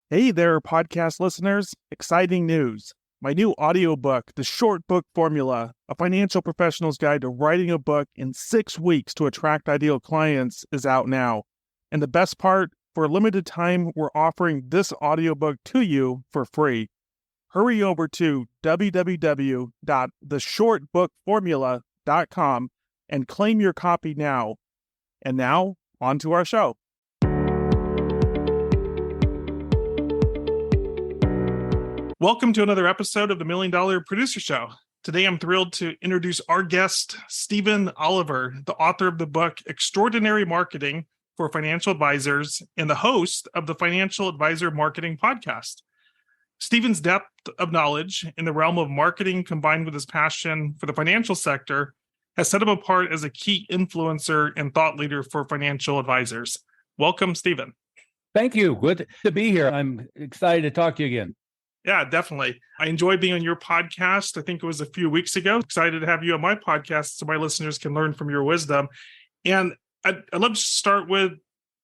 Hey there, podcast listeners. Exciting news. My new audiobook, The Short Book Formula, A Financial Professional's Guide to Writing a Book in 6 Weeks to Attract Ideal Clients, is out now. And the best part, for a limited time, we're offering this audiobook to you for free. Hurry over to www.theshortbookformula.com and claim your copy now. And now, on to our show. Welcome to another episode of the $1 Million Producer Show. Today, I'm thrilled to introduce our guest, Stephen Oliver, the author of the book Extraordinary Marketing for Financial Advisors and the host of the Financial Advisor Marketing Podcast. Stephen's depth of knowledge in the realm of marketing, combined with his passion for the financial sector, has set him apart as a key influencer and thought leader for financial advisors. Welcome, Stephen. Thank you. Good to be here. I'm excited to talk to you again. Yeah, definitely. I enjoy being on your podcast. I think it was a few weeks ago. Excited to have you on my podcast so my listeners can learn from your wisdom. And I'd love to start with,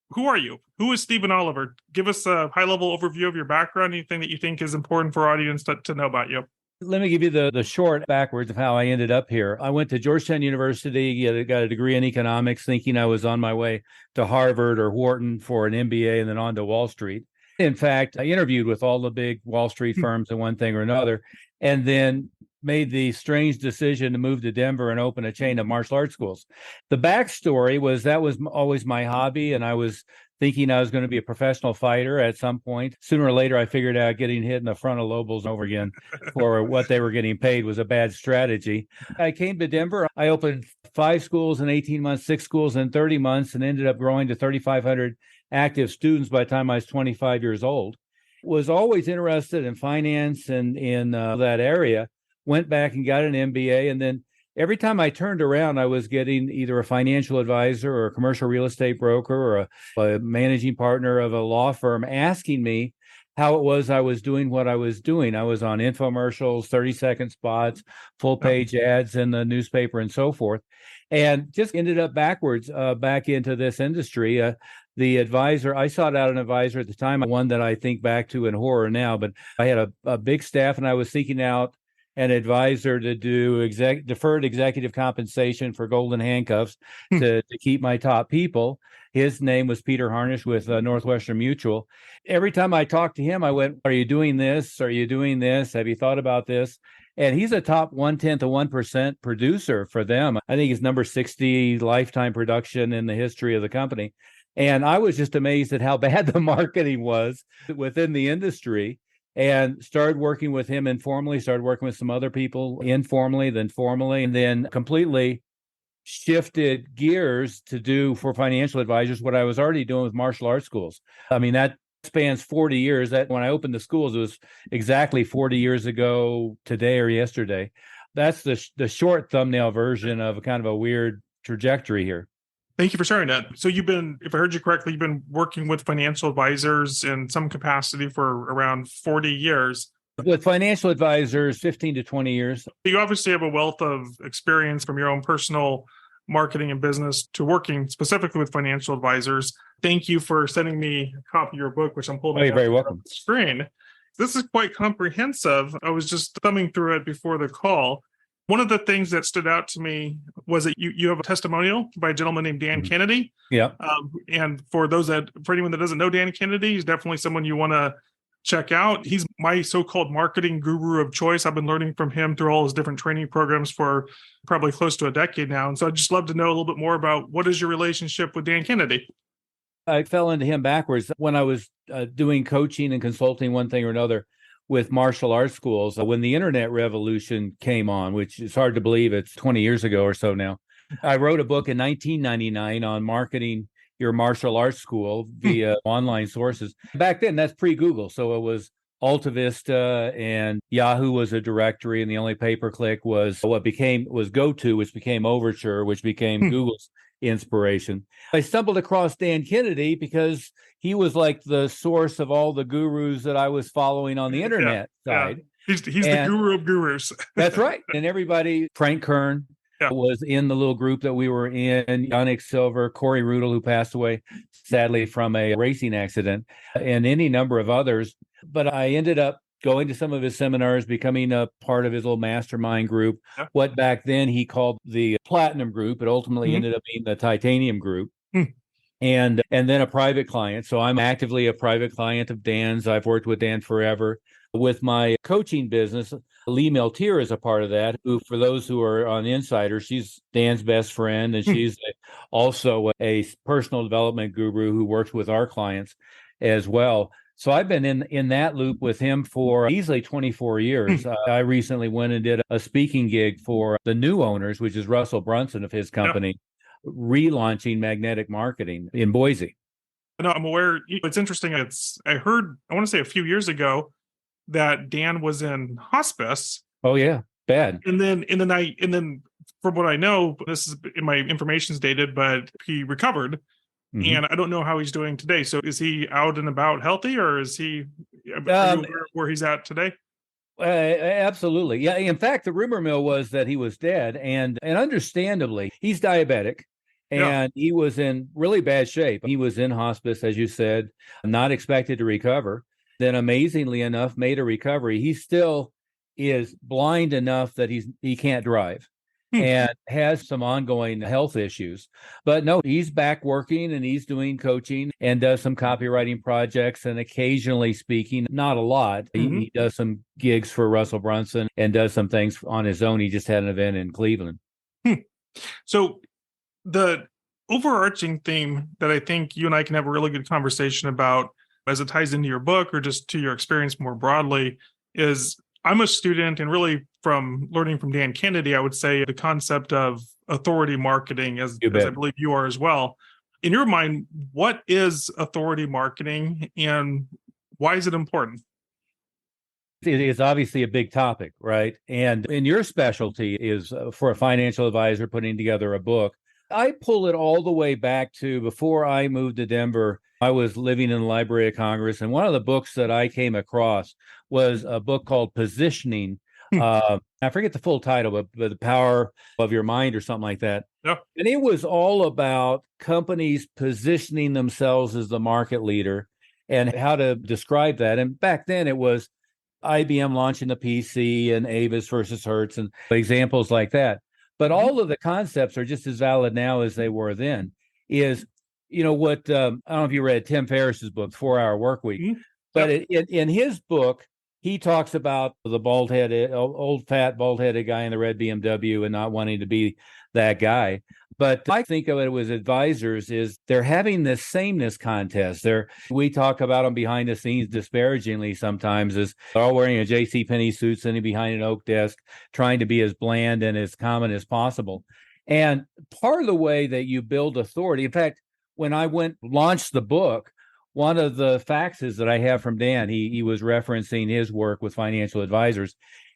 who are you? Who is Stephen Oliver? Give us a high-level overview of your background, anything that you think is important for our audience to know about you. Let me give you the short backwards of how I ended up here. I went to Georgetown University, got a degree in economics, thinking I was on my way to Harvard or Wharton for an MBA and then on to Wall Street. In fact, I interviewed with all the big Wall Street firms and one thing or another, and then made the strange decision to move to Denver and open a chain of martial arts schools. The backstory was that was always my hobby, and I was thinking I was going to be a professional fighter at some point. Sooner or later, I figured out getting hit in the frontal lobes over again for what they were getting paid was a bad strategy. I came to Denver. I opened 5 schools in 18 months, 6 schools in 30 months, and ended up growing to 3,500 active students by the time I was 25 years old. Was always interested in finance and in that area. Went back and got an MBA. And then every time I turned around, I was getting either a financial advisor or a commercial real estate broker or a managing partner of a law firm asking me how it was I was doing what I was doing. I was on infomercials, 30-second spots, full-page ads in the newspaper and so forth. And just ended up backwards back into this industry. The advisor, I sought out an advisor at the time, one that I think back to in horror now, but I had a big staff and I was seeking out an advisor to do deferred executive compensation for golden handcuffs to keep my top people. His name was Peter Harnish with Northwestern Mutual. Every time I talked to him, I went, "Are you doing this? Are you doing this? Have you thought about this?" And he's a top 1/10 of 1% producer for them. I think he's number 60 lifetime production in the history of the company. And I was just amazed at how bad the marketing was within the industry, and started working with him informally, started working with some other people informally, then formally, and then completely shifted gears to do for financial advisors what I was already doing with martial arts schools. I mean, that spans 40 years. That when I opened the schools, it was exactly 40 years ago today or yesterday. That's the short thumbnail version of a kind of a weird trajectory here. Thank you for sharing that. So you've been, if I heard you correctly, you've been working with financial advisors in some capacity for around 40 years. With financial advisors, 15 to 20 years. You obviously have a wealth of experience from your own personal marketing and business to working specifically with financial advisors. Thank you for sending me a copy of your book, which I'm holding you're very welcome. On the screen. This is quite comprehensive. I was just thumbing through it before the call. One of the things that stood out to me was that you have a testimonial by a gentleman named Dan Kennedy. Yeah. And for anyone that doesn't know Dan Kennedy, he's definitely someone you want to check out. He's my so-called marketing guru of choice. I've been learning from him through all his different training programs for probably close to a decade now. And so I'd just love to know a little bit more about what is your relationship with Dan Kennedy? I fell into him backwards when I was doing coaching and consulting one thing or another with martial arts schools. When the internet revolution came on, which is hard to believe it's 20 years ago or so now, I wrote a book in 1999 on marketing your martial arts school via online sources. Back then, that's pre-Google. So it was Alta Vista and Yahoo was a directory, and the only pay-per-click was what was GoTo, which became Overture, which became Google's inspiration. I stumbled across Dan Kennedy because he was like the source of all the gurus that I was following on the internet side. He's the guru of gurus. That's right. And everybody, Frank Kern, Yeah. was in the little group that we were in, Yannick Silver, Corey Rudel, who passed away sadly from a racing accident, and any number of others. But I ended up going to some of his seminars, becoming a part of his little mastermind group, Yeah. what back then he called the Platinum Group. It ultimately ended up being the Titanium Group. And then a private client. So I'm actively a private client of Dan's. I've worked with Dan forever. With my coaching business, Lee Meltier is a part of that, who, for those who are on Insider, she's Dan's best friend, and she's also a personal development guru who works with our clients as well. So I've been in that loop with him for easily 24 years. I recently went and did a speaking gig for the new owners, which is Russell Brunson of his company, relaunching magnetic marketing in Boise. No, I'm aware. It's interesting. I heard, I want to say a few years ago that Dan was in hospice. Oh yeah, bad. And then from what I know, this is in my information's dated, but he recovered. And I don't know how he's doing today. So is he out and about healthy, or is he are you aware where he's at today? Absolutely. Yeah. In fact, the rumor mill was that he was dead, and understandably, he's diabetic. And he was in really bad shape. He was in hospice, as you said, not expected to recover. Then, amazingly enough, made a recovery. He still is blind enough that he can't drive and has some ongoing health issues. But no, he's back working, and he's doing coaching and does some copywriting projects and occasionally speaking, not a lot. He does some gigs for Russell Brunson and does some things on his own. He just had an event in Cleveland. So the overarching theme that I think you and I can have a really good conversation about, as it ties into your book or just to your experience more broadly, is I'm a student, and really from learning from Dan Kennedy, I would say the concept of authority marketing, as I believe you are as well. In your mind, what is authority marketing, and why is it important? It's obviously a big topic, right? And your specialty is for a financial advisor putting together a book. I pull it all the way back to before I moved to Denver. I was living in the Library of Congress, and one of the books that I came across was a book called Positioning. I forget the full title, but The Power of Your Mind or something like that. Yeah. And it was all about companies positioning themselves as the market leader and how to describe that. And back then it was IBM launching the PC and Avis versus Hertz and examples like that. But all of the concepts are just as valid now as they were then. Is, what, I don't know if you read Tim Ferriss's book, 4 Hour Work Week, but in his book, he talks about the old fat bald-headed guy in the red BMW and not wanting to be that guy. But I think of it as advisors is they're having this sameness contest. We talk about them behind the scenes disparagingly sometimes as they're all wearing a JCPenney suit, sitting behind an oak desk, trying to be as bland and as common as possible. And part of the way that you build authority, in fact, when I launched the book, one of the faxes that I have from Dan, he was referencing his work with financial advisors.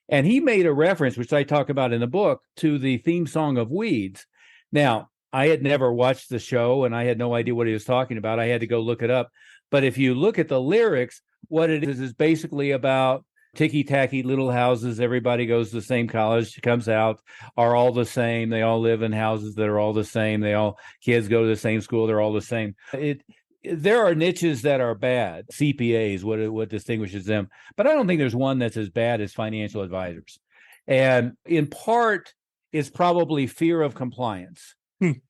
And he made a reference, which I talk about in the book, to the theme song of Weeds. Now, I had never watched the show, and I had no idea what he was talking about. I had to go look it up. But if you look at the lyrics, what it is basically about ticky-tacky little houses. Everybody goes to the same college, comes out, are all the same. They all live in houses that are all the same. Kids go to the same school. They're all the same. There are niches that are bad. CPAs, what distinguishes them. But I don't think there's one that's as bad as financial advisors. And in part, it's probably fear of compliance.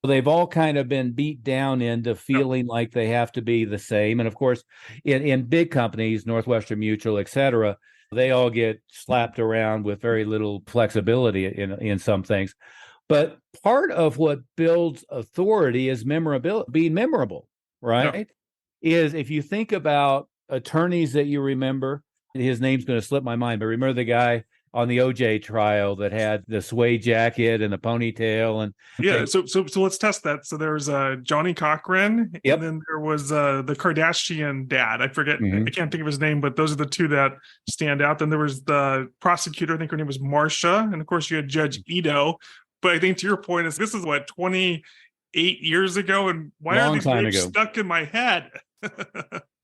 They've all kind of been beat down into feeling like they have to be the same. And of course, in big companies, Northwestern Mutual, et cetera, they all get slapped around with very little flexibility in some things. But part of what builds authority is being memorable, right? Is if you think about attorneys that you remember, his name's going to slip my mind, but remember the guy on the OJ trial that had the suede jacket and the ponytail and so let's test that. So there was Johnny Cochran, and then there was the Kardashian dad. I forget, I can't think of his name, but those are the two that stand out. Then there was the prosecutor, I think her name was Marcia, and of course you had Judge Ito. But I think to your point is this is what 28 years ago, and why are these names stuck in my head?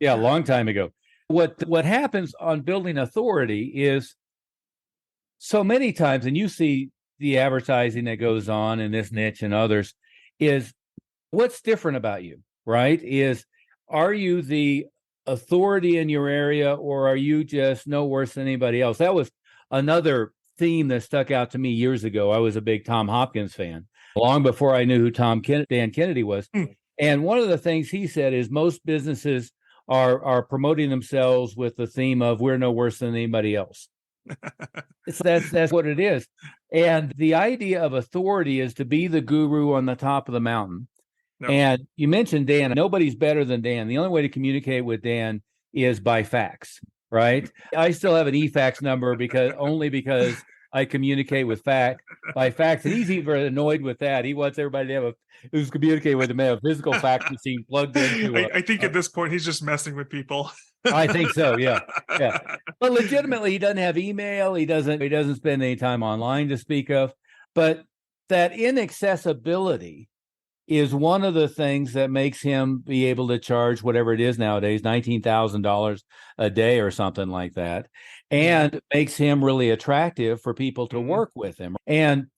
Yeah, a long time ago. What happens on building authority is so many times, and you see the advertising that goes on in this niche and others is what's different about you, right? Are you the authority in your area, or are you just no worse than anybody else? That was another theme that stuck out to me years ago. I was a big Tom Hopkins fan long before I knew who Dan Kennedy was. And one of the things he said is most businesses are promoting themselves with the theme of we're no worse than anybody else. That's what it is. And the idea of authority is to be the guru on the top of the mountain. No. And you mentioned Dan. Nobody's better than Dan. The only way to communicate with Dan is by fax, right? I still have an e-fax number because I communicate with by fax. And he's even annoyed with that. He wants everybody to have who's communicating with him have a physical fax machine plugged into. I think at this point he's just messing with people. I think so. Yeah. But legitimately, he doesn't have email. He doesn't spend any time online to speak of. But that inaccessibility is one of the things that makes him be able to charge whatever it is nowadays, $19,000 a day or something like that, and makes him really attractive for people to work with him. And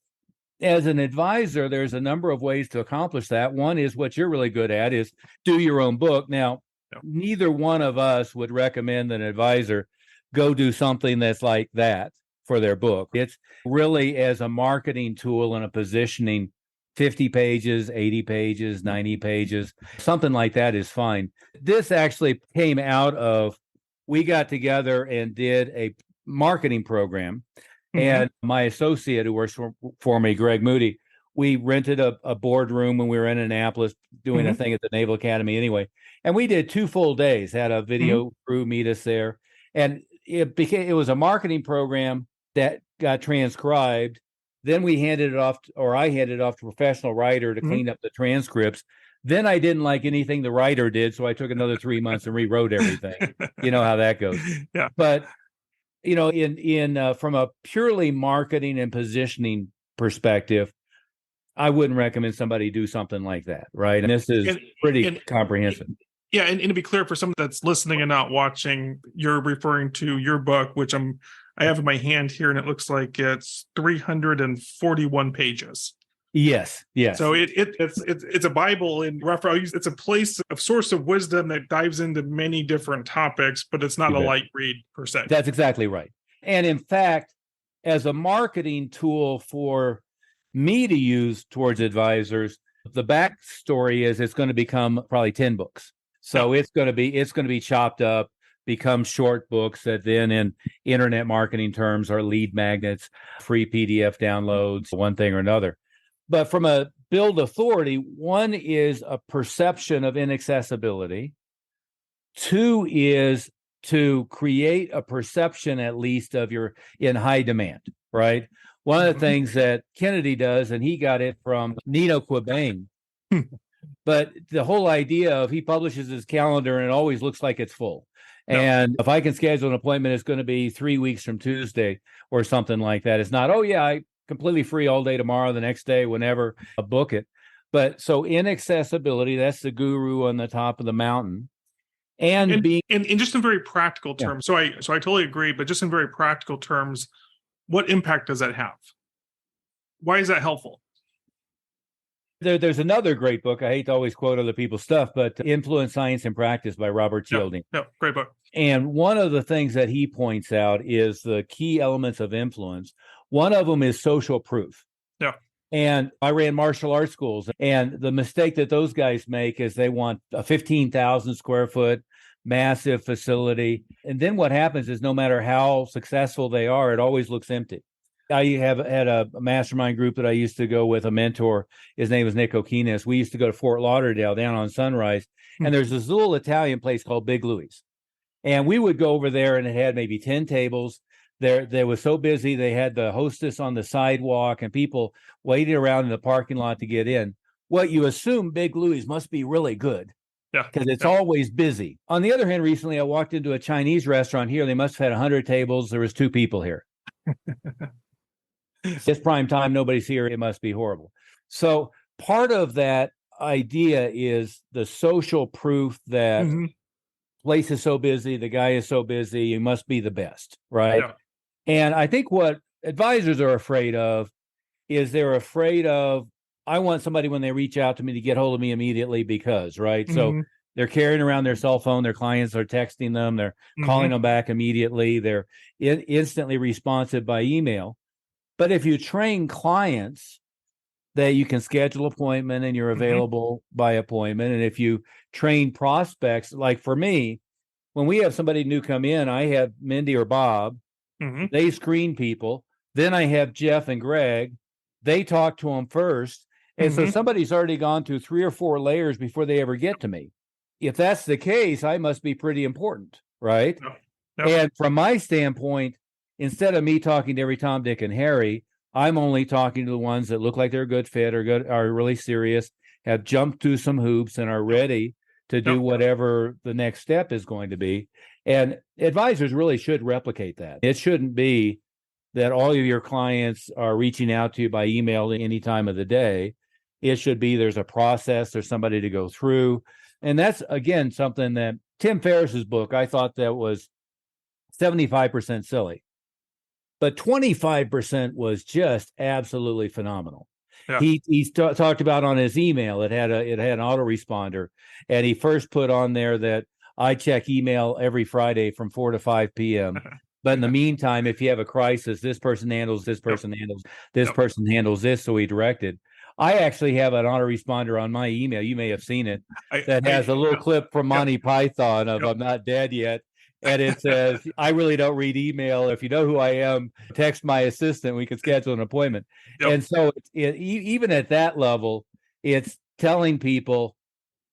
as an advisor, there's a number of ways to accomplish that. One is what you're really good at is do your own book. Now, neither one of us would recommend an advisor go do something that's like that for their book. It's really as a marketing tool and a positioning. 50 pages, 80 pages, 90 pages, something like that is fine. This actually came out of, we got together and did a marketing program. And my associate who works for me, Greg Moody, we rented a boardroom when we were in Annapolis doing a thing at the Naval Academy anyway. And we did 2 full days, had a video crew meet us there. And it was a marketing program that got transcribed. Then we handed it off, or I handed it off to a professional writer to clean up the transcripts. Then I didn't like anything the writer did, so I took another 3 months and rewrote everything. You know how that goes. Yeah. But in from a purely marketing and positioning perspective, I wouldn't recommend somebody do something like that, right? And this is pretty comprehensive. Yeah, and to be clear, for someone that's listening and not watching, you're referring to your book, which I have in my hand here, and it looks like it's 341 pages. Yes. So it's a Bible in rough. It's a place of source of wisdom that dives into many different topics, but it's not a light read per se. That's exactly right. And in fact, as a marketing tool for me to use towards advisors, the backstory is it's going to become probably 10 books. So it's going to be chopped up, become short books that then in internet marketing terms are lead magnets, free PDF downloads, one thing or another. But from a build authority, one is a perception of inaccessibility. 2 is to create a perception, at least, of you're in high demand, right? One of the things that Kennedy does, and he got it from Nino Quabain, but the whole idea of he publishes his calendar and it always looks like it's full. And if I can schedule an appointment, it's going to be 3 weeks from Tuesday or something like that. It's not, I completely free all day tomorrow, the next day, whenever, I book it. But so inaccessibility, that's the guru on the top of the mountain. And being in just in very practical terms. So I totally agree, but just in very practical terms, what impact does that have? Why is that helpful? There's another great book. I hate to always quote other people's stuff, but Influence, Science, and Practice by Robert Cialdini. Great book. And one of the things that he points out is the key elements of influence. One of them is social proof. Yeah. And I ran martial arts schools, and the mistake that those guys make is they want a 15,000 square foot massive facility. And then what happens is no matter how successful they are, it always looks empty. I had a mastermind group that I used to go with, a mentor. His name was Nick Okinis. We used to go to Fort Lauderdale down on Sunrise. And there's this little Italian place called Big Louie's. And we would go over there, and it had maybe 10 tables. They was so busy, they had the hostess on the sidewalk and people waiting around in the parking lot to get in. What you assume Big Louie's must be really good. Because it's always busy. On the other hand, recently I walked into a Chinese restaurant here. They must have had 100 tables. There was 2 people here. It's prime time. Nobody's here. It must be horrible. So part of that idea is the social proof that place is so busy, the guy is so busy, you must be the best, right? Yeah. And I think what advisors are afraid of is they're afraid of, I want somebody when they reach out to me to get hold of me immediately because, right? So Mm-hmm. they're carrying around their cell phone. Their clients are texting them. They're calling them back immediately. They're instantly responsive by email. But if you train clients that you can schedule appointment and you're Mm-hmm. available by appointment, and if you train prospects, like for me, when we have somebody new come in, I have Mindy or Bob. Mm-hmm. They screen people. Then I have Jeff and Greg. They talk to them first. And so Mm-hmm. somebody's already gone through 3 or 4 layers before they ever get to me. If that's the case, I must be pretty important, right? Yep. Yep. And from my standpoint, instead of me talking to every Tom, Dick, and Harry, I'm only talking to the ones that look like they're a good fit or good, are really serious, have jumped through some hoops and are ready to do Yep. whatever the next step is going to be. And advisors really should replicate that. It shouldn't be that all of your clients are reaching out to you by email at any time of the day. It should be there's a process, there's somebody to go through. And that's, again, something that Tim Ferriss's book, I thought that was 75% silly, but 25% was just absolutely phenomenal. Yeah. He talked about on his email, it had an autoresponder, and he first put on there that I check email every Friday from 4 to 5 p.m. But in the meantime, if you have a crisis, this person handles, this person handles, this person handles this. So he directed. I actually have an autoresponder on my email. You may have seen it, that has a little clip from Monty Python of I'm not dead yet. And it says, I really don't read email. If you know who I am, text my assistant. We can schedule an appointment. Yep. And so even at that level, it's telling people,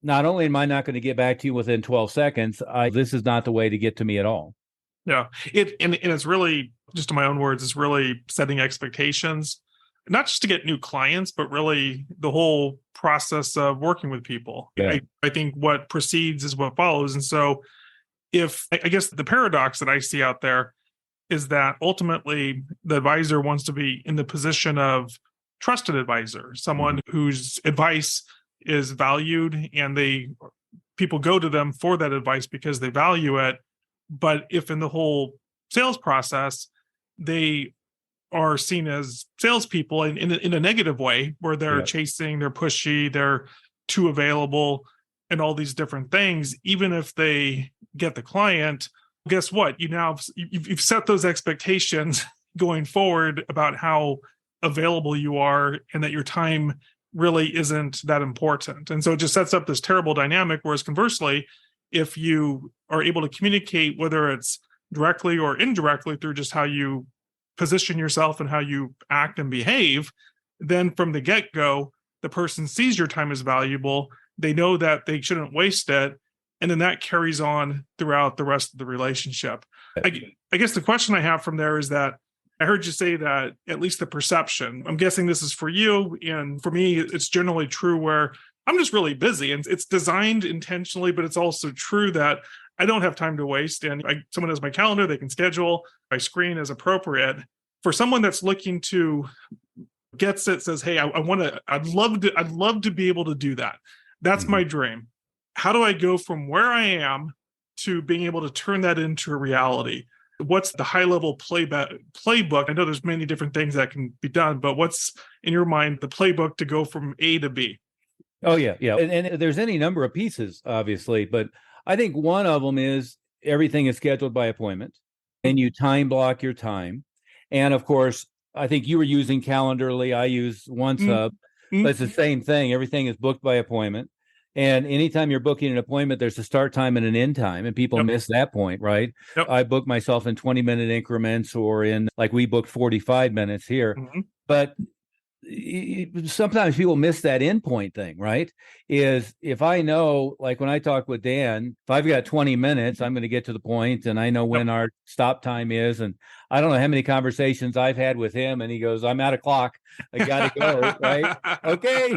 not only am I not going to get back to you within 12 seconds, this is not the way to get to me at all. Yeah. And it's really, just in my own words, it's really setting expectations, not just to get new clients, but really the whole process of working with people. Yeah. I think what precedes is what follows. And so I guess the paradox that I see out there is that ultimately the advisor wants to be in the position of trusted advisor, someone whose advice is valued and people go to them for that advice because they value it. But if in the whole sales process, they are seen as salespeople in a negative way, where they're chasing, they're pushy, they're too available, and all these different things, even if they get the client, guess what? You've set those expectations going forward about how available you are and that your time really isn't that important. And so it just sets up this terrible dynamic. Whereas conversely, if you are able to communicate, whether it's directly or indirectly through just how you position yourself and how you act and behave, then from the get-go, the person sees your time as valuable. They know that they shouldn't waste it. And then that carries on throughout the rest of the relationship. I guess the question I have from there is that I heard you say that at least the perception, I'm guessing this is for you. And for me, it's generally true where I'm just really busy, and it's designed intentionally, but it's also true that I don't have time to waste. And someone has my calendar, they can schedule, I screen as appropriate. For someone that's looking to gets it, says, hey, I'd love to be able to do that. That's my dream. How do I go from where I am to being able to turn that into a reality? What's the high level playbook? I know there's many different things that can be done, but what's in your mind the playbook to go from A to B? Oh, yeah. And there's any number of pieces, obviously, but I think one of them is everything is scheduled by appointment, and you time block your time. And of course, I think you were using Calendarly. I use OneSub, but it's the same thing. Everything is booked by appointment. And anytime you're booking an appointment, there's a start time and an end time, and people miss that point, right? I book myself in 20-minute increments, or in, like, we booked 45 minutes here. But sometimes people miss that endpoint thing, right? Is if I know, like when I talk with Dan, if I've got 20 minutes, I'm going to get to the point, and I know when our stop time is. And I don't know how many conversations I've had with him, and he goes, I'm out of clock, I got to go, right? Okay.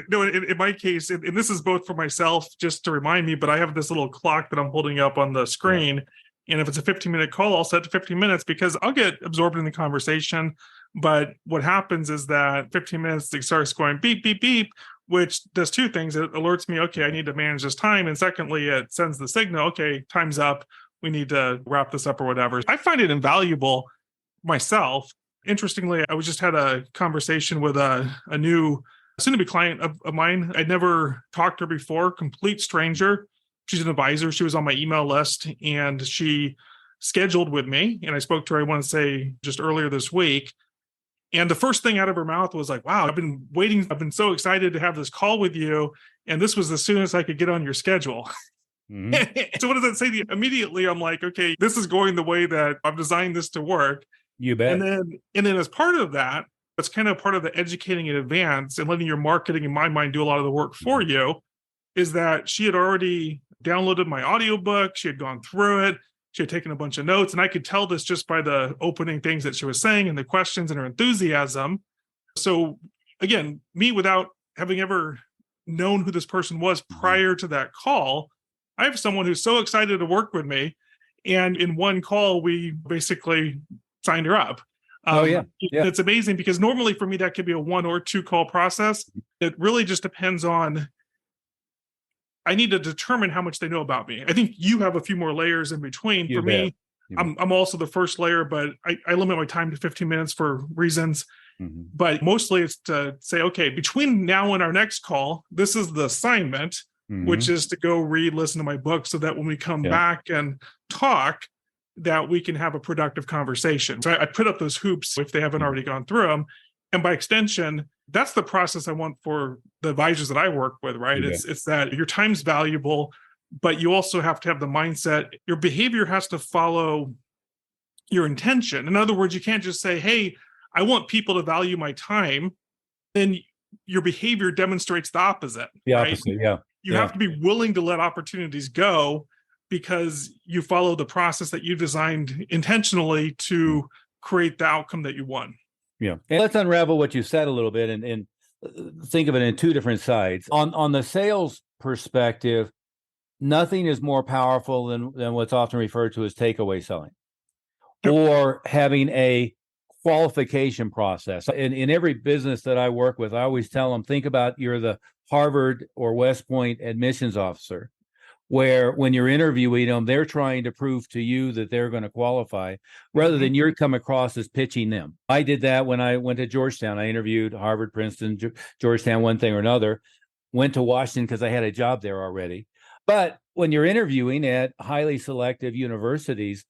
No. In my case, and this is both for myself, just to remind me, but I have this little clock that I'm holding up on the screen. And if it's a 15-minute call, I'll set to 15 minutes because I'll get absorbed in the conversation. But what happens is that 15 minutes, it starts going beep, beep, beep, which does two things. It alerts me, okay, I need to manage this time. And secondly, it sends the signal, okay, time's up. We need to wrap this up or whatever. I find it invaluable myself Interestingly, I was just had a conversation with a new soon-to-be client of mine. I'd never talked to her before, complete stranger. She's an advisor. She was on my email list, and she scheduled with me. And I spoke to her, I want to say, just earlier this week. And the first thing out of her mouth was like, wow, I've been waiting. I've been so excited to have this call with you. And this was as soon as I could get on your schedule. Mm-hmm. So what does that say? Immediately, I'm like, okay, this is going the way that I've designed this to work. You bet. And then as part of that, it's kind of part of the educating in advance and letting your marketing, in my mind, do a lot of the work for you, is that she had already downloaded my audiobook. She had gone through it. She had taken a bunch of notes, and I could tell this just by the opening things that she was saying and the questions and her enthusiasm. So again, me, without having ever known who this person was prior to that call, I have someone who's so excited to work with me. And in one call, we basically signed her up. It's amazing because normally for me, that could be a 1 or 2 call process. It really just depends on, I need to determine how much they know about me. I think you have a few more layers in between. For me, I'm also the first layer, but I limit my time to 15 minutes for reasons. Mm-hmm. But mostly it's to say, okay, between now and our next call, this is the assignment, which is to go listen to my book so that when we come back and talk, that we can have a productive conversation. So I put up those hoops if they haven't already gone through them. And by extension, that's the process I want for the advisors that I work with, right? It's that your time's valuable, but you also have to have the mindset. Your behavior has to follow your intention. In other words, you can't just say, hey, I want people to value my time. Then your behavior demonstrates the opposite. The opposite, right? You have to be willing to let opportunities go because you follow the process that you designed intentionally to create the outcome that you want. Yeah. And let's unravel what you said a little bit and think of it in 2 different sides. On the sales perspective, nothing is more powerful than what's often referred to as takeaway selling or having a qualification process. In every business that I work with, I always tell them, think about you're the Harvard or West Point admissions officer, where when you're interviewing them, they're trying to prove to you that they're going to qualify rather than you're come across as pitching them. I did that when I went to Georgetown. I interviewed Harvard, Princeton, Georgetown, one thing or another, went to Washington because I had a job there already. But when you're interviewing at highly selective universities,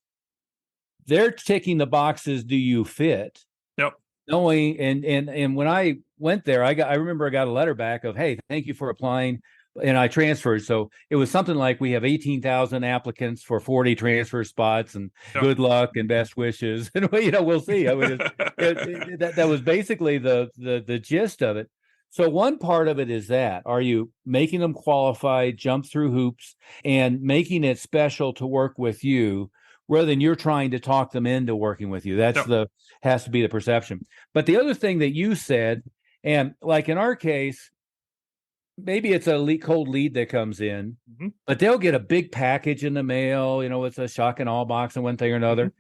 they're ticking the boxes. Do you fit? Yep. Knowing and when I went there, I remember I got a letter back of, hey, thank you for applying. And I transferred. So it was something like we have 18,000 applicants for 40 transfer spots and good luck and best wishes. And, we'll see. I mean, that was basically the gist of it. So one part of it is that, are you making them qualified, jump through hoops and making it special to work with you rather than you're trying to talk them into working with you? That's has to be the perception. But the other thing that you said, and like in our case, maybe it's a cold lead that comes in, but they'll get a big package in the mail. It's a shock and awe box and one thing or another.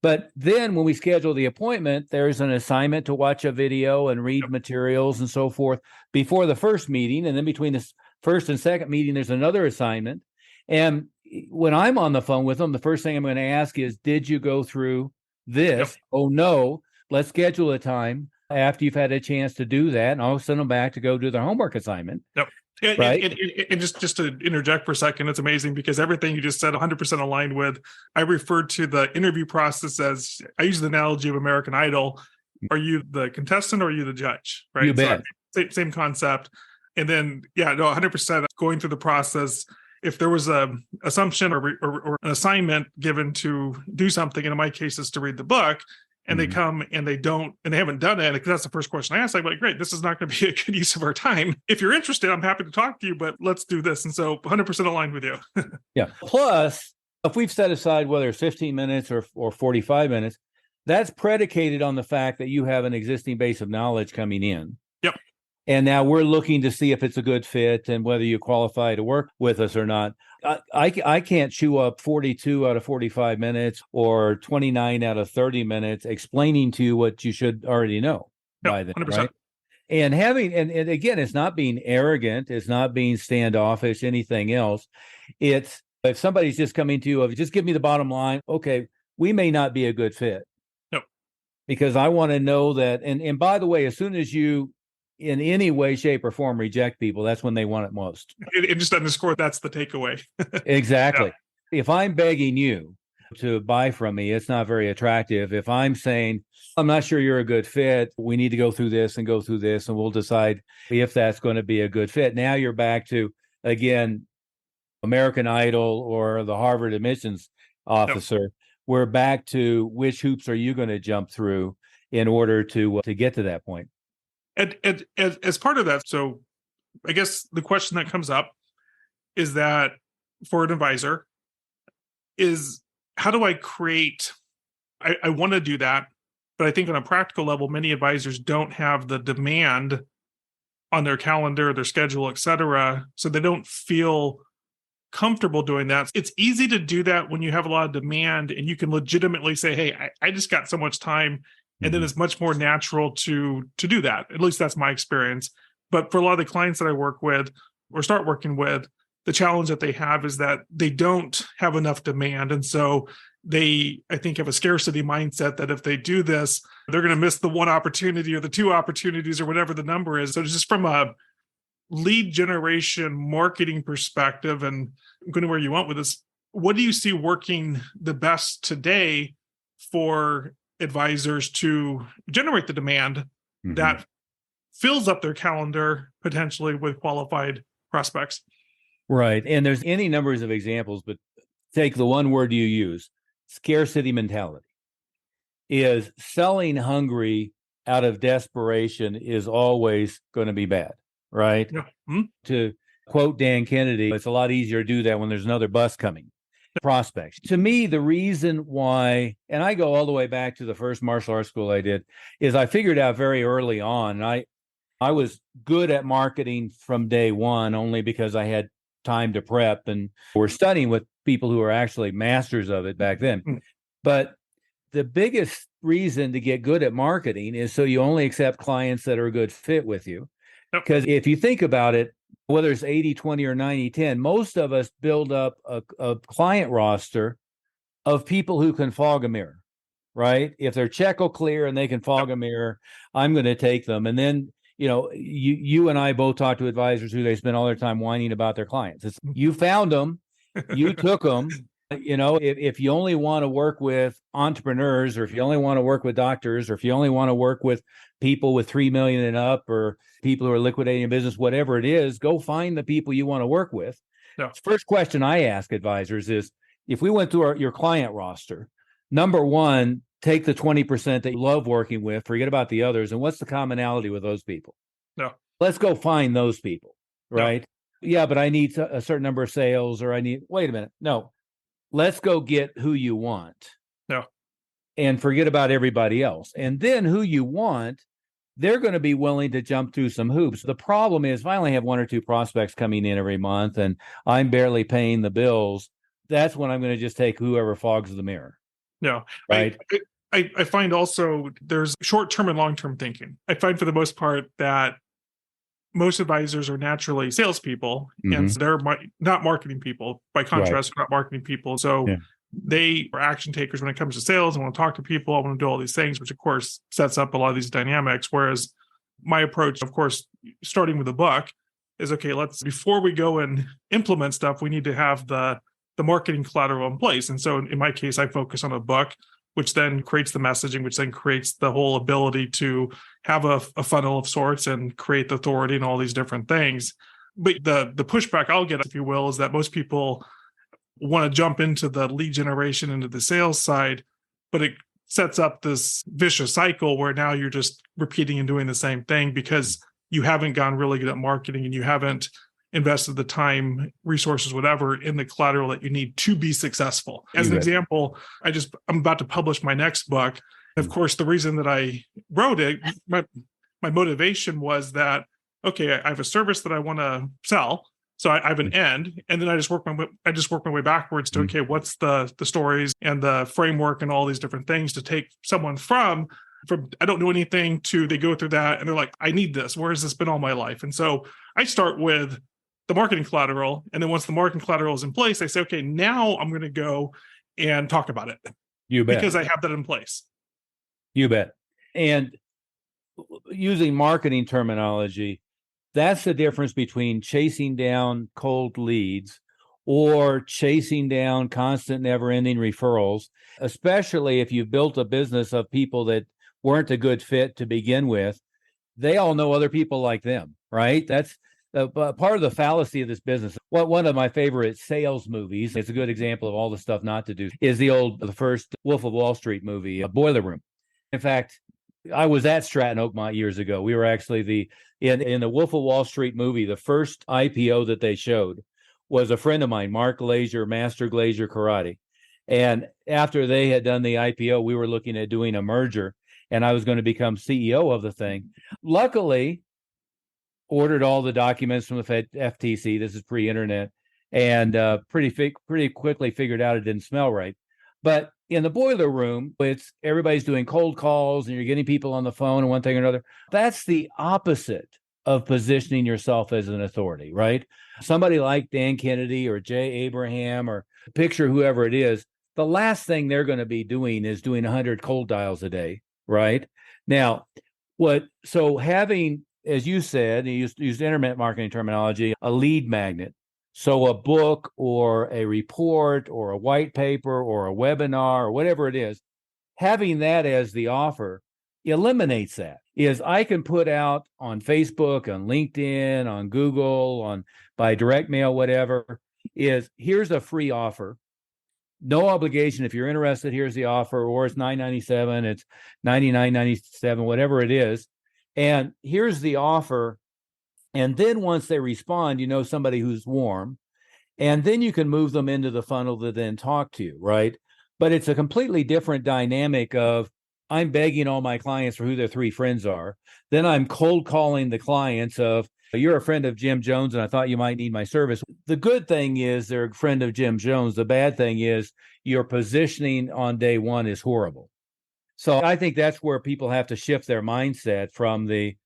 But then when we schedule the appointment, there's an assignment to watch a video and read materials and so forth before the first meeting. And then between the first and second meeting, there's another assignment. And when I'm on the phone with them, the first thing I'm going to ask is, did you go through this? Oh, no. Let's schedule a time after you've had a chance to do that, and I'll send them back to go do their homework assignment. Right. And just to interject for a second, it's amazing because everything you just said 100% aligned with. I referred to the interview process as, I use the analogy of American Idol. Are you the contestant or are you the judge? Right. You bet. So, same concept. And then, 100% going through the process. If there was a assumption or an assignment given to do something, and in my case is to read the book, and they come and they don't, and they haven't done it, because that's the first question I ask. I'm like, great, this is not going to be a good use of our time. If you're interested, I'm happy to talk to you, but let's do this. And so 100% aligned with you. Yeah. Plus, if we've set aside whether it's 15 minutes or 45 minutes, that's predicated on the fact that you have an existing base of knowledge coming in. Yep. And now we're looking to see if it's a good fit and whether you qualify to work with us or not. I can't chew up 42 out of 45 minutes or 29 out of 30 minutes explaining to you what you should already know by then, 100%. Right? And and again, it's not being arrogant, it's not being standoffish, anything else. It's if somebody's just coming to you, just give me the bottom line, okay, we may not be a good fit. Yep. because I want to know that. And by the way, as soon as you in any way, shape, or form reject people, that's when they want it most. It just underscore that's the takeaway. Exactly. Yeah. If I'm begging you to buy from me, it's not very attractive. If I'm saying, I'm not sure you're a good fit, we need to go through this, and we'll decide if that's going to be a good fit. Now you're back to, again, American Idol or the Harvard admissions officer. Yep. We're back to which hoops are you going to jump through in order to get to that point? And as part of that, so I guess the question that comes up is that for an advisor is, how do I create, I want to do that, but I think on a practical level, many advisors don't have the demand on their calendar, their schedule, et cetera, so they don't feel comfortable doing that. It's easy to do that when you have a lot of demand and you can legitimately say, hey, I just got so much time. And then it's much more natural to do that. At least that's my experience. But for a lot of the clients that I work with or start working with, the challenge that they have is that they don't have enough demand. And so they, I think, have a scarcity mindset that if they do this, they're going to miss the one opportunity or the two opportunities or whatever the number is. So just from a lead generation marketing perspective, and going to where you went with this, what do you see working the best today for advisors to generate the demand that fills up their calendar potentially with qualified prospects? Right. And there's any numbers of examples, but take the one word you use, scarcity mentality. Is selling hungry out of desperation is always going to be bad, right? Yeah. Mm-hmm. To quote Dan Kennedy, it's a lot easier to do that when there's another bus coming. Prospects. To me, the reason why, and I go all the way back to the first martial arts school I did, is I figured out very early on, I was good at marketing from day one only because I had time to prep and we're studying with people who are actually masters of it back then. Mm-hmm. But the biggest reason to get good at marketing is so you only accept clients that are a good fit with you. Because if you think about it, whether it's 80-20 or 90-10, most of us build up a client roster of people who can fog a mirror, right? If they're Checo clear and they can fog a mirror, I'm going to take them. And then, you and I both talk to advisors who they spend all their time whining about their clients. It's, you found them, you took them. If you only want to work with entrepreneurs, or if you only want to work with doctors, or if you only want to work with people with 3 million and up, or people who are liquidating a business, whatever it is, go find the people you want to work with. No. First question I ask advisors is, if we went through your client roster, number one, take the 20% that you love working with, forget about the others, and what's the commonality with those people? No. Let's go find those people, right? No. Yeah, but I need a certain number of sales, or wait a minute. No. Let's go get who you want. No. And forget about everybody else. And then who you want, they're going to be willing to jump through some hoops. The problem is, if I only have one or two prospects coming in every month and I'm barely paying the bills, that's when I'm going to just take whoever fogs the mirror. No. Right. I find also there's short-term and long-term thinking. I find for the most part that most advisors are naturally salespeople, and so they're not marketing people. By contrast, they're not marketing people. So they are action takers when it comes to sales. I want to talk to people. I want to do all these things, which of course sets up a lot of these dynamics. Whereas my approach, of course, starting with the book, is okay, before we go and implement stuff, we need to have the marketing collateral in place. And so in my case, I focus on a book, which then creates the messaging, which then creates the whole ability to have a funnel of sorts and create the authority and all these different things. But the pushback I'll get, if you will, is that most people want to jump into the lead generation, into the sales side, but it sets up this vicious cycle where now you're just repeating and doing the same thing because you haven't gone really good at marketing and you haven't invested the time, resources, whatever, in the collateral that you need to be successful. As an example, I'm about to publish my next book. Of course, the reason that I wrote it, my motivation was that, okay, I have a service that I want to sell. So I have an end, and then I just work my way backwards to, okay, what's the stories and the framework and all these different things to take someone from I don't know anything to they go through that and they're like, I need this. Where has this been all my life? And so I start with the marketing collateral. And then once the marketing collateral is in place, I say, okay, now I'm going to go and talk about it. You bet. Because I have that in place. You bet. And using marketing terminology, that's the difference between chasing down cold leads or chasing down constant, never-ending referrals, especially if you've built a business of people that weren't a good fit to begin with. They all know other people like them, right? That's part of the fallacy of this business. One of my favorite sales movies, it's a good example of all the stuff not to do, is the first Wolf of Wall Street movie, Boiler Room. In fact, I was at Stratton Oakmont years ago. We were actually in the Wolf of Wall Street movie, the first IPO that they showed was a friend of mine, Mark Glazier, Master Glazier Karate. And after they had done the IPO, we were looking at doing a merger, and I was going to become CEO of the thing. Luckily, ordered all the documents from the FTC. This is pre-internet, and pretty quickly figured out it didn't smell right. But in the boiler room, it's everybody's doing cold calls and you're getting people on the phone and one thing or another. That's the opposite of positioning yourself as an authority, right? Somebody like Dan Kennedy or Jay Abraham or picture whoever it is, the last thing they're going to be doing is doing 100 cold dials a day, right? Now, so having, as you said, you used internet marketing terminology, a lead magnet. So a book or a report or a white paper or a webinar or whatever it is, having that as the offer eliminates that. Is I can put out on Facebook, on LinkedIn, on Google, by direct mail, whatever, is here's a free offer. No obligation. If you're interested, here's the offer, or it's $9.97, it's $99.97, whatever it is. And here's the offer. And then once they respond, somebody who's warm, and then you can move them into the funnel to then talk to you, right? But it's a completely different dynamic of I'm begging all my clients for who their 3 friends are. Then I'm cold calling the clients of, you're a friend of Jim Jones, and I thought you might need my service. The good thing is they're a friend of Jim Jones. The bad thing is your positioning on day one is horrible. So I think that's where people have to shift their mindset from the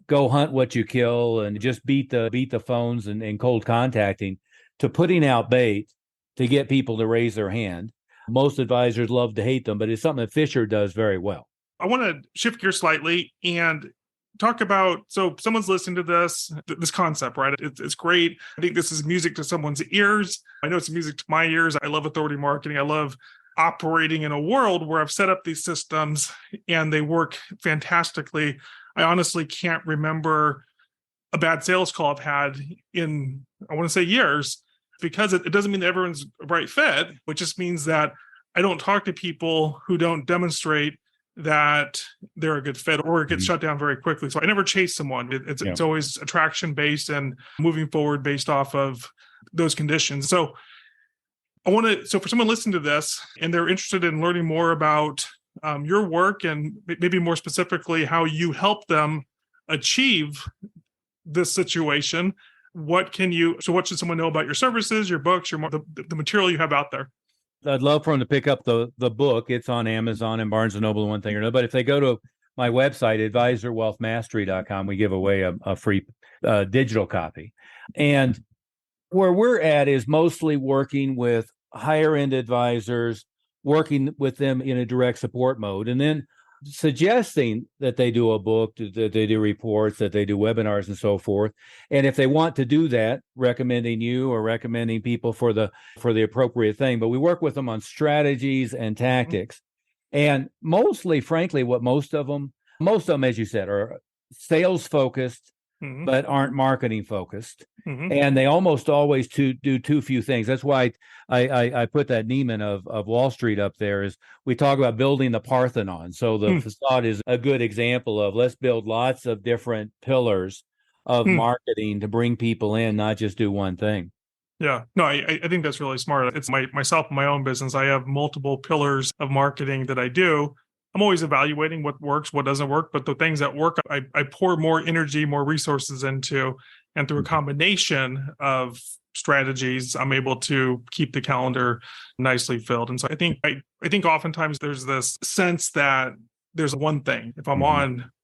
go hunt what you kill and just beat the phones and cold contacting to putting out bait to get people to raise their hand. Most advisors love to hate them, but it's something that Fisher does very well. I want to shift gears slightly and talk about, so someone's listening to this concept, right? It's great. I think this is music to someone's ears. I know it's music to my ears. I love authority marketing. I love operating in a world where I've set up these systems and they work fantastically. I honestly can't remember a bad sales call I've had in, I want to say, years, because it doesn't mean that everyone's a right fit. It just means that I don't talk to people who don't demonstrate that they're a good fit, or it gets shut down very quickly. So I never chase someone. It's always attraction based and moving forward based off of those conditions. So for someone listening to this and they're interested in learning more about your work and maybe more specifically how you help them achieve this situation, what should someone know about your services, your books, the material you have out there? I'd love for them to pick up the book. It's on Amazon and Barnes & Noble, one thing or another. But if they go to my website, advisorwealthmastery.com, we give away a free digital copy. And where we're at is mostly working with higher end advisors, working with them in a direct support mode, and then suggesting that they do a book, that they do reports, that they do webinars and so forth. And if they want to do that, recommending you or recommending people for the appropriate thing. But we work with them on strategies and tactics. And mostly, frankly, most of them, as you said, are sales focused, but aren't marketing focused. And they almost always do too few things. That's why I put that Neiman of Wall Street up there. Is we talk about building the Parthenon. So the facade is a good example of let's build lots of different pillars of marketing to bring people in, not just do one thing. Yeah, no, I think that's really smart. It's myself and my own business. I have multiple pillars of marketing that I do. I'm always evaluating what works, what doesn't work, but the things that work, I pour more energy, more resources into, and through a combination of strategies, I'm able to keep the calendar nicely filled. And so I think oftentimes there's this sense that there's one thing. If I'm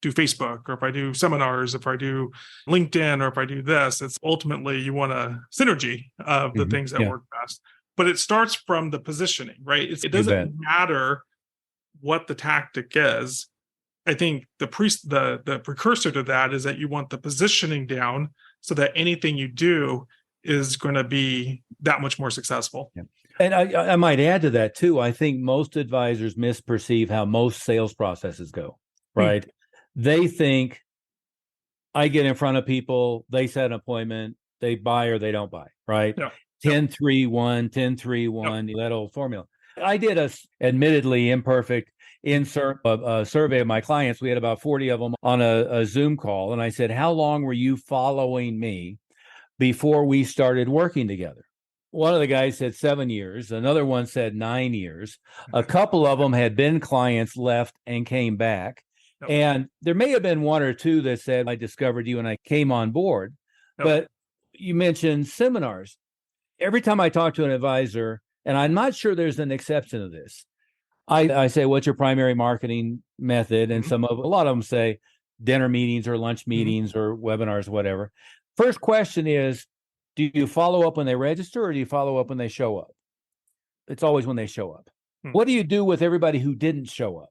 do Facebook, or if I do seminars, if I do LinkedIn, or if I do this, it's ultimately you want a synergy of the things that work best. But it starts from the positioning, right? It doesn't matter what the tactic is. I think the precursor to that is that you want the positioning down so that anything you do is going to be that much more successful. Yeah. And I might add to that too. I think most advisors misperceive how most sales processes go, right? They think I get in front of people, they set an appointment, they buy or they don't buy, right? Yeah. 10-3-1, 10-3-1, that old formula. I did a admittedly imperfect survey of my clients. We had about 40 of them on a Zoom call. And I said, how long were you following me before we started working together? One of the guys said 7 years. Another one said 9 years. A couple of them had been clients, left and came back. Yep. And there may have been one or two that said, I discovered you and I came on board. Yep. But you mentioned seminars. Every time I talk to an advisor, and I'm not sure there's an exception to this, I say, what's your primary marketing method? And a lot of them say dinner meetings or lunch meetings or webinars, whatever. First question is, do you follow up when they register or do you follow up when they show up? It's always when they show up. What do you do with everybody who didn't show up?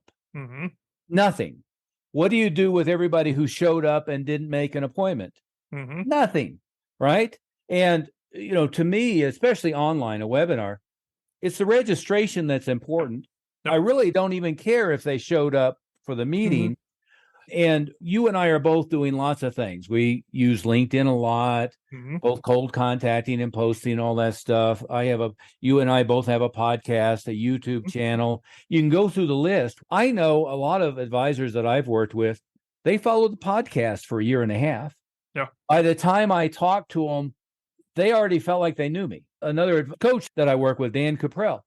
Nothing. What do you do with everybody who showed up and didn't make an appointment? Nothing, right? And, to me, especially online, a webinar, it's the registration that's important. I really don't even care if they showed up for the meeting. And you and I are both doing lots of things. We use LinkedIn a lot, both cold contacting and posting, all that stuff. You and I both have a podcast, a YouTube channel. You can go through the list. I know a lot of advisors that I've worked with, they followed the podcast for a year and a half. Yeah. By the time I talked to them, they already felt like they knew me. Another coach that I work with, Dan Caprell,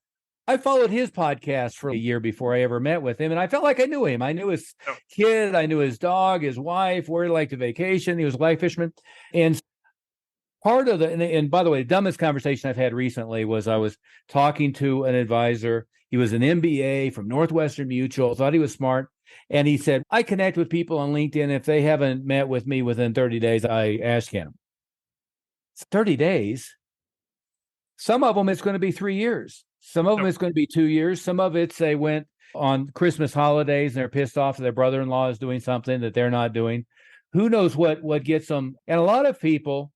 I followed his podcast for a year before I ever met with him, and I felt like I knew him. I knew his kid, I knew his dog, his wife, where he liked to vacation. He was a life fisherman. And part of and by the way, the dumbest conversation I've had recently was I was talking to an advisor. He was an MBA from Northwestern Mutual, thought he was smart. And he said, I connect with people on LinkedIn. If they haven't met with me within 30 days, I ask him. 30 days. Some of them, it's going to be 3 years. Some of them, it's going to be 2 years. Some of it's they went on Christmas holidays and they're pissed off that their brother-in-law is doing something that they're not doing. Who knows what gets them? And a lot of people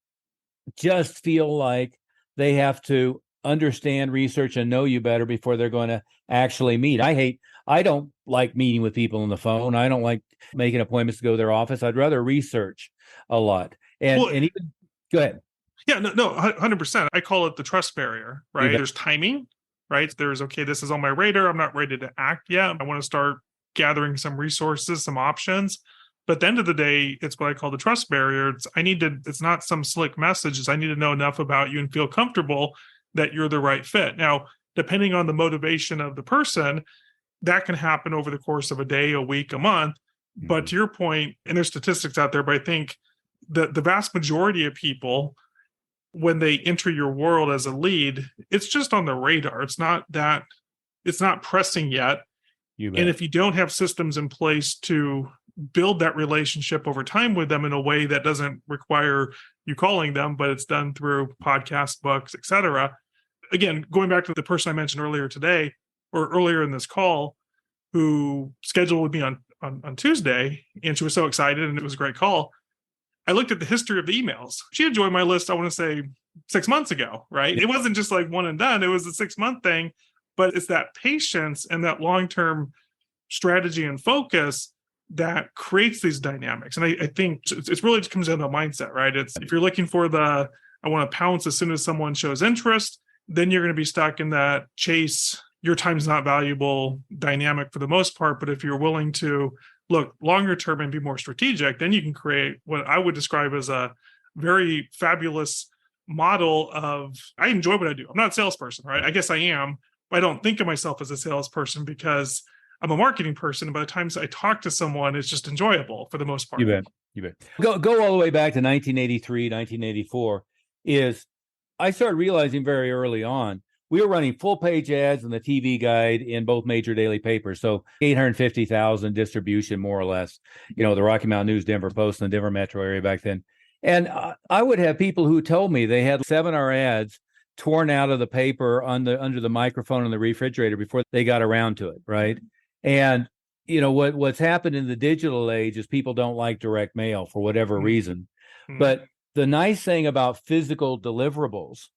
just feel like they have to understand, research, and know you better before they're going to actually meet. I don't like meeting with people on the phone. I don't like making appointments to go to their office. I'd rather research a lot. And even, go ahead. Yeah, no, 100%. I call it the trust barrier, right? There's timing, right? There's, okay, this is on my radar. I'm not ready to act yet. I want to start gathering some resources, some options. But at the end of the day, it's what I call the trust barrier. It's not some slick message. It's I need to know enough about you and feel comfortable that you're the right fit. Now, depending on the motivation of the person, that can happen over the course of a day, a week, a month. But to your point, and there's statistics out there, but I think the vast majority of people, when they enter your world as a lead, it's just on the radar. It's not pressing yet. And if you don't have systems in place to build that relationship over time with them in a way that doesn't require you calling them, but it's done through podcasts, books, etc. Again, going back to the person I mentioned earlier today or earlier in this call, who scheduled with me on Tuesday, and she was so excited and it was a great call. I looked at the history of the emails. She had joined my list, I want to say 6 months ago, right? It wasn't just like one and done. It was a 6-month thing, but it's that patience and that long-term strategy and focus that creates these dynamics. And I think it's really just comes down to a mindset, right? It's if you're looking for I want to pounce as soon as someone shows interest, then you're going to be stuck in that chase, your time's not valuable dynamic for the most part. But if you're willing to look longer term and be more strategic, then you can create what I would describe as a very fabulous model of, I enjoy what I do. I'm not a salesperson, right? I guess I am, but I don't think of myself as a salesperson because I'm a marketing person. And by the time I talk to someone, it's just enjoyable for the most part. You bet. Go all the way back to 1983, 1984 I started realizing very early on, we were running full page ads in the TV guide in both major daily papers. So 850,000 distribution, more or less, the Rocky Mountain News, Denver Post, and the Denver metro area back then. And I would have people who told me they had 7 hour ads torn out of the paper under the microphone in the refrigerator before they got around to it. Right. And what's happened in the digital age is people don't like direct mail for whatever reason. But the nice thing about physical deliverables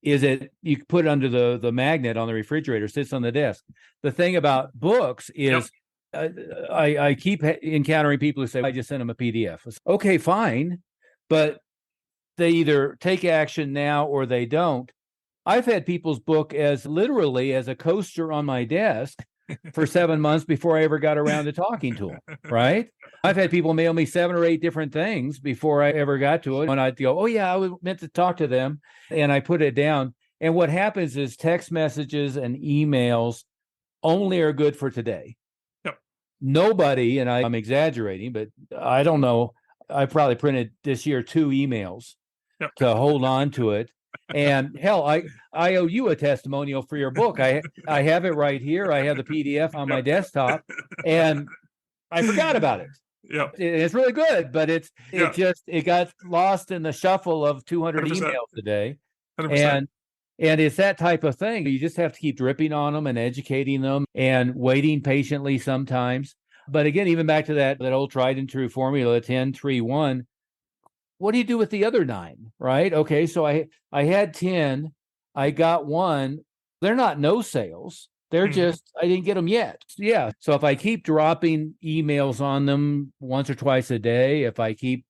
is that you put it under the magnet on the refrigerator, sits on the desk. The thing about books is I keep encountering people who say, I just sent them a PDF. Okay, fine. But they either take action now or they don't. I've had people's book as literally as a coaster on my desk for 7 months before I ever got around to talking to them, right? I've had people mail me 7 or 8 different things before I ever got to it. When I'd go, oh, yeah, I was meant to talk to them. And I put it down. And what happens is text messages and emails only are good for today. Yep. Nobody, and I'm exaggerating, but I don't know, I probably printed this year 2 emails to hold on to it. And hell, I owe you a testimonial for your book. I have it right here. I have the PDF on my desktop, and I forgot about it. Yeah, it's really good, but it got lost in the shuffle of 200 100%. emails a day. 100%. And it's that type of thing. You just have to keep dripping on them and educating them and waiting patiently sometimes. But again, even back to that old tried and true formula, 10-3-1. What do you do with the other 9, right? Okay, so I had 10, I got 1. They're not no sales. They're just, I didn't get them yet. Yeah. So if I keep dropping emails on them once or twice a day, if I keep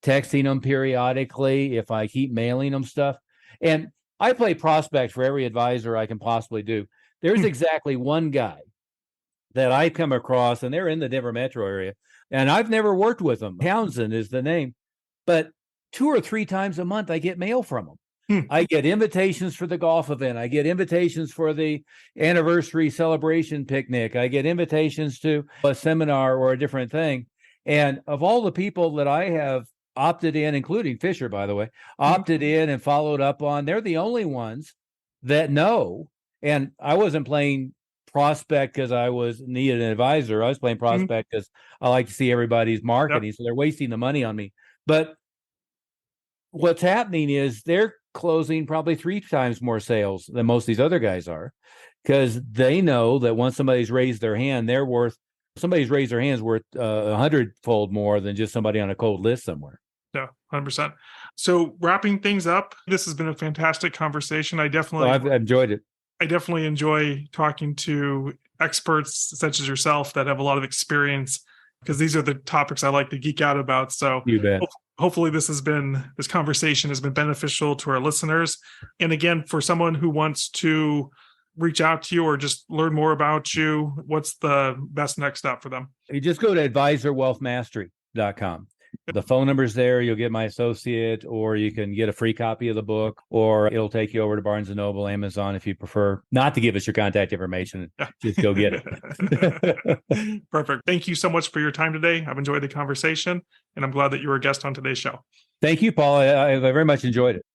texting them periodically, if I keep mailing them stuff, and I play prospect for every advisor I can possibly do. There's exactly one guy that I come across, and they're in the Denver metro area, and I've never worked with them. Townsend is the name. But 2 or 3 times a month, I get mail from them. I get invitations for the golf event. I get invitations for the anniversary celebration picnic. I get invitations to a seminar or a different thing. And of all the people that I have opted in, including Fisher, by the way, opted in and followed up on, they're the only ones that know. And I wasn't playing prospect because I needed an advisor. I was playing prospect because I like to see everybody's marketing. So they're wasting the money on me. But what's happening is they're closing probably 3 times more sales than most of these other guys are, because they know that once somebody's raised their hand, somebody's raised their hand's worth 100-fold more than just somebody on a cold list somewhere. Yeah, 100%. So wrapping things up, this has been a fantastic conversation. I've enjoyed it. I definitely enjoy talking to experts such as yourself that have a lot of experience, because these are the topics I like to geek out about. So you bet. Hopefully this conversation has been beneficial to our listeners. And again, for someone who wants to reach out to you or just learn more about you, what's the best next step for them? You just go to advisorwealthmastery.com. The phone number's there. You'll get my associate, or you can get a free copy of the book, or it'll take you over to Barnes & Noble, Amazon, if you prefer not to give us your contact information. Just go get it. Perfect. Thank you so much for your time today. I've enjoyed the conversation, and I'm glad that you were a guest on today's show. Thank you, Paul. I very much enjoyed it.